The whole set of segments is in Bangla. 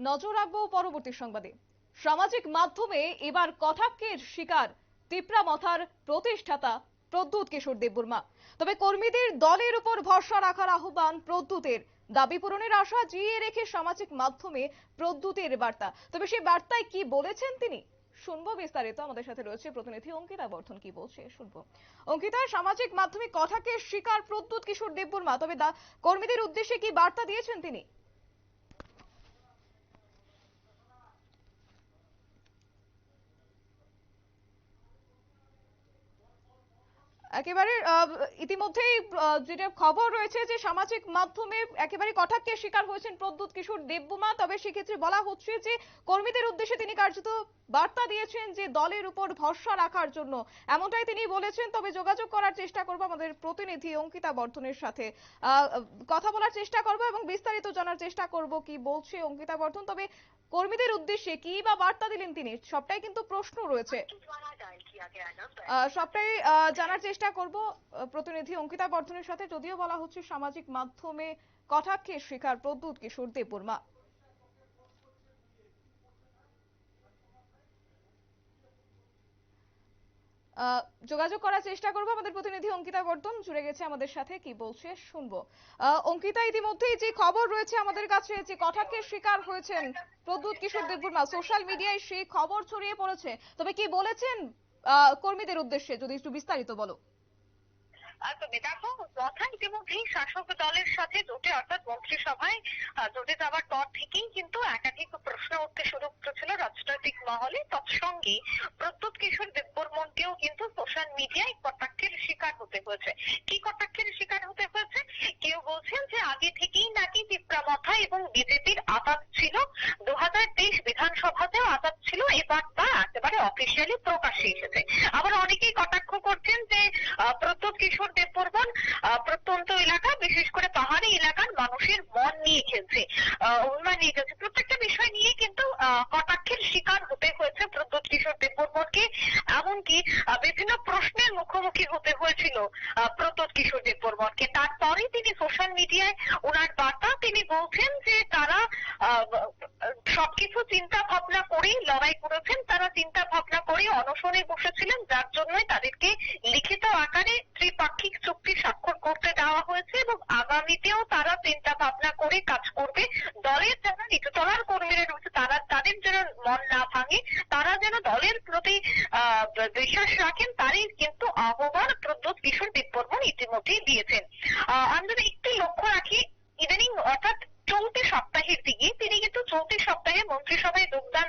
নজর রাখবো পরবর্তী সংবাদে। সামাজিক মাধ্যমে এবার কটাক্ষের শিকার তিপ্রামথার প্রতিষ্ঠাতা প্রদ্যুৎ কিশোর দেববর্মা। তবে কর্মীদের দলের উপর ভরসা রাখার আহ্বান প্রদ্যুতের। দাবি পূরণের আশা জিইয়ে রেখে সামাজিক মাধ্যমে প্রদ্যুতের বার্তা। তবে সেই বার্তায় কি বলেছেন তিনি, শুনবো বিস্তারিত। আমাদের সাথে রয়েছে প্রতিনিধি অঙ্কিতা বর্ধন, কি বলছে শুনবো। অঙ্কিতা, সামাজিক মাধ্যমে কটাক্ষের শিকার প্রদ্যুৎ কিশোর দেববর্মা, তবে কর্মীদের উদ্দেশ্যে কি বার্তা দিয়েছেন তিনি? একেবারে ইতিমধ্যেই যেটা খবর রয়েছে যে সামাজিক মাধ্যমে একেবারে কটাক্ষের শিকার হয়েছেন প্রদ্যুৎ কিশোর দেববর্মা। তবে সেক্ষেত্রে বলা হচ্ছে যে কর্মীদের উদ্দেশ্যে তিনি কার্যত বার্তা দিয়েছেন যে দলের উপর ভরসা রাখার জন্য, এমনটাই তিনি বলেছেন। তবে যোগাযোগ করার চেষ্টা করব আমাদের প্রতিনিধি অঙ্কিতা বর্ধনের সাথে, কথা বলার চেষ্টা করব এবং বিস্তারিত জানার চেষ্টা করব কি বলছে অঙ্কিতা বর্ধন। তবে কর্মীদের উদ্দেশ্যে কি বা বার্তা দিলেন তিনি, সবটাই কিন্তু প্রশ্ন রয়েছে, সবটাই জানার চেষ্টা করব প্রতিনিধি অঙ্কিতা বর্ধনের সাথে। যদিও বলা হচ্ছে সামাজিক মাধ্যমে কটাক্ষের শিকার প্রদ্যুৎ কিশোর দেববর্মা। যোগাযোগ করার চেষ্টা করব, আমাদের প্রতিনিধি অঙ্কিতা বর্ধন জুড়ে গেছে আমাদের সাথে, কি বলছে শুনবো। অঙ্কিতা, ইতিমধ্যেই যে খবর রয়েছে আমাদের কাছে যে কটাক্ষের শিকার হয়েছেন প্রদ্যুৎ কিশোর দেববর্মা, সোশ্যাল মিডিয়ায় সেই খবর ছড়িয়ে পড়েছে। তবে কি বলেছেন কর্মীদের উদ্দেশ্যে, যদি একটু বিস্তারিত বলো। দেখো, কথা ইতিমধ্যেই শাসক দলের সাথে জোটে অর্থাৎ মন্ত্রিসভায় জোটে যাওয়ার পর থেকেই কিন্তু একাধিক প্রশ্ন উঠতে শুরু করেছিল রাজনৈতিক মহলে। তৎসঙ্গে প্রদ্যুৎ কিশোর দেববর্মনকেও কিন্তু সোশ্যাল মিডিয়ায় কটাক্ষের শিকার হতে হয়েছে। কি কটাক্ষের শিকার হতে হয়েছে? কেউ বলছেন যে আগে থেকেই নাকি তিপ্রামথা এবং বিজেপির আঘাত ছিল, 2023 বিধানসভাতেও আঘাত ছিল, এবার তা একেবারে অফিসিয়ালি প্রকাশ্যে এসেছে। আবার অনেকেই কটাক্ষ করছেন যে প্রদ্যুৎ কিশোর দেববর্মন প্রত্যন্ত এলাকা, বিশেষ করে পাহাড়ি এলাকার মানুষের মন নিয়ে খেলছে, উন্নয়ন নিয়ে খেলছে। প্রত্যেকটা বিষয় নিয়ে কিন্তু কটাক্ষের শিকার হতে হয়েছে প্রদ্যুৎ কিশোর দেববর্মনকে। এমনকি বিভিন্ন প্রশ্নের মুখোমুখি হতে হয়েছিল প্রদ্যুৎ কিশোর দেববর্মনকে। তারপরে তিনি সোশ্যাল মিডিয়ায় ওনার বার্তা, তিনি বলছেন যে তারা সবকিছু চিন্তা ভাবনা করেই লড়াই করেছেন, তারা চিন্তা ভাবনা করে অনশনে বসেছিলেন, যার জন্যই তাদেরকে লিখিত আকারে ত্রিপাক্ষিক চুক্তি স্বাক্ষর করতে দেওয়া হয়েছে এবং আগামীতেও তারা চিন্তা ভাবনা করে কাজ করবে। দলের যারা নিচতলার কর্মীরা রয়েছে তাদের যেন মন না ভাঙে, তারা যেন দলের প্রতি বিশ্বাস রাখেন, তারই কিন্তু আহ্বান প্রদ্যুৎ কিশোর দেববর্মন ইতিমধ্যেই দিয়েছেন। আমি যদি একটু লক্ষ্য রাখি, ইদানিং অর্থাৎ চলতি সপ্তাহের দিকে তিনি কিন্তু চলতি সপ্তাহে মন্ত্রিসভায় যোগদান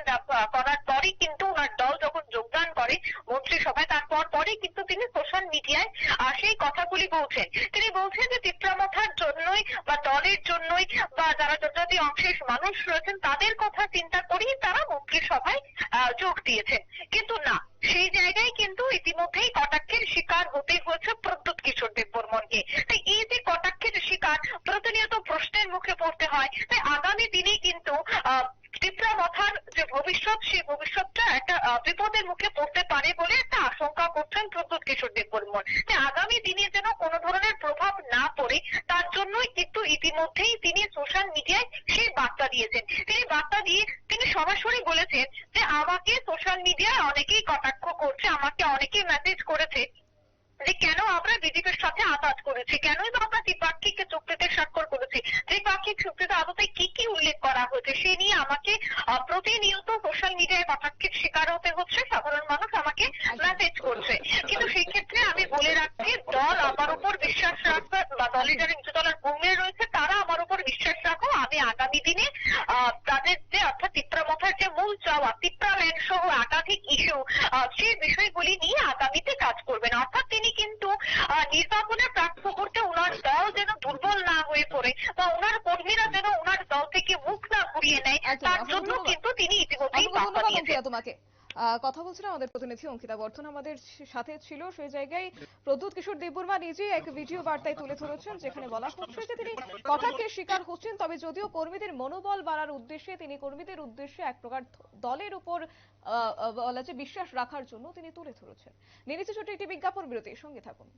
করার পরই কিন্তু ওনার দল যখন যোগদান করে মন্ত্রিসভায়, তারপর পরেই কিন্তু তিনি সোশ্যাল মিডিয়ায় সেই কথাগুলি বলছেন। তিনি বলছেন যে তিপ্রামথার জন্যই বা দলের জন্যই বা যারা জনজাতি অংশের মানুষ রয়েছেন তাদের কথা চিন্তা করেই তারা মন্ত্রিসভায় যোগ দিয়েছেন। কিন্তু না, সেই জায়গায় কিন্তু ইতিমধ্যেই কটাক্ষের শিকার হতে হয়েছে প্রদ্যুৎ কিশোর দেববর্মনকে। তাই এই যে কটাক্ষের শিকার, প্রতিনিয়ত প্রশ্নের মুখে পড়তে হয়। তাই আগামী দিনে কিন্তু তিপ্রামথার যে ভবিষ্যৎ, সেই ভবিষ্যৎটা একটা বিপদের মুখে পড়তে পারে বলে একটা আশঙ্কা করছেন প্রদ্যুৎ কিশোর দেববর্মন। তাই আগামী দিনে যেন কোনো ধরনের প্রভাব না পড়ে তার জন্যই কিন্তু ইতিমধ্যেই তিনি সোশ্যাল মিডিয়ায় সেই বার্তা দিয়েছেন। তিনি বার্তা দিয়ে তিনি সরাসরি বলেছেন যে আমাকে সোশ্যাল মিডিয়ায় অনেকেই কটাক্ষ করছে, আমাকে অনেকেই মেসেজ করেছে যে কেন আমরা বিজেপির সাথে আঘাত করেছি, কেনই বা আমরা ত্রিপাক্ষিক চুক্তিতে স্বাক্ষর করেছি, ত্রিপাক্ষিক চুক্তিতে আদতে কি কি উল্লেখ করা হয়েছে সে নিয়ে আমাকে প্রতিনিয়ত সোশ্যাল মিডিয়ায় কটাক্ষের শিকার হতে হচ্ছে। সাধারণ মানুষ আমাকে মেসেজ করছে। কিন্তু সেই ক্ষেত্রে আমি বলে রাখছি, দল আমার উপর বিশ্বাস রাখবে বা দলের যারা নিচতলার কর্মীরা রয়েছে তারা আমার উপর বিশ্বাস রাখো, আমি আগামী দিনে তাদের যে অর্থাৎ তিপ্রামথার যে মূল চাওয়া তিপ্রাল্যান্ড সহ একাধিক ইস্যু, সেই বিষয়গুলি নিয়ে আগামীতে কাজ করবেন। অর্থাৎ তিনি কিন্তু নির্বাচনে প্রাক মুহূর্তে ওনার দল যেন দুর্বল না হয়ে পড়ে বা ওনার কর্মীরা যেন ওনার দল থেকে মুখ না ঘুরিয়ে নেয়, তার জন্য কিন্তু তিনি ইতিমধ্যেই বার্তা দিয়েছেন। তোমাকে কথা বলছিলাম আমাদের প্রতিনিধি অঙ্কিতা বর্ধন আমাদের সাথে ছিল। সেই জায়গায় প্রদ্যুৎ কিশোর দেববর্মা নিজে এক ভিডিও বার্তায় তুলে ধরেছেন, যেখানে বলা হচ্ছে যে তিনি কটাক্ষের শিকার হচ্ছেন। তবে যদিও কর্মীদের মনোবল বাড়ার উদ্দেশ্যে, তিনি কর্মীদের উদ্দেশ্যে এক প্রকার দলের উপর বলা যে বিশ্বাস রাখার জন্য তিনি তুলে ধরেছেন। নিয়ে নিচ্ছে ছোট্ট একটি বিজ্ঞাপন বিরতি, সঙ্গে থাকুন।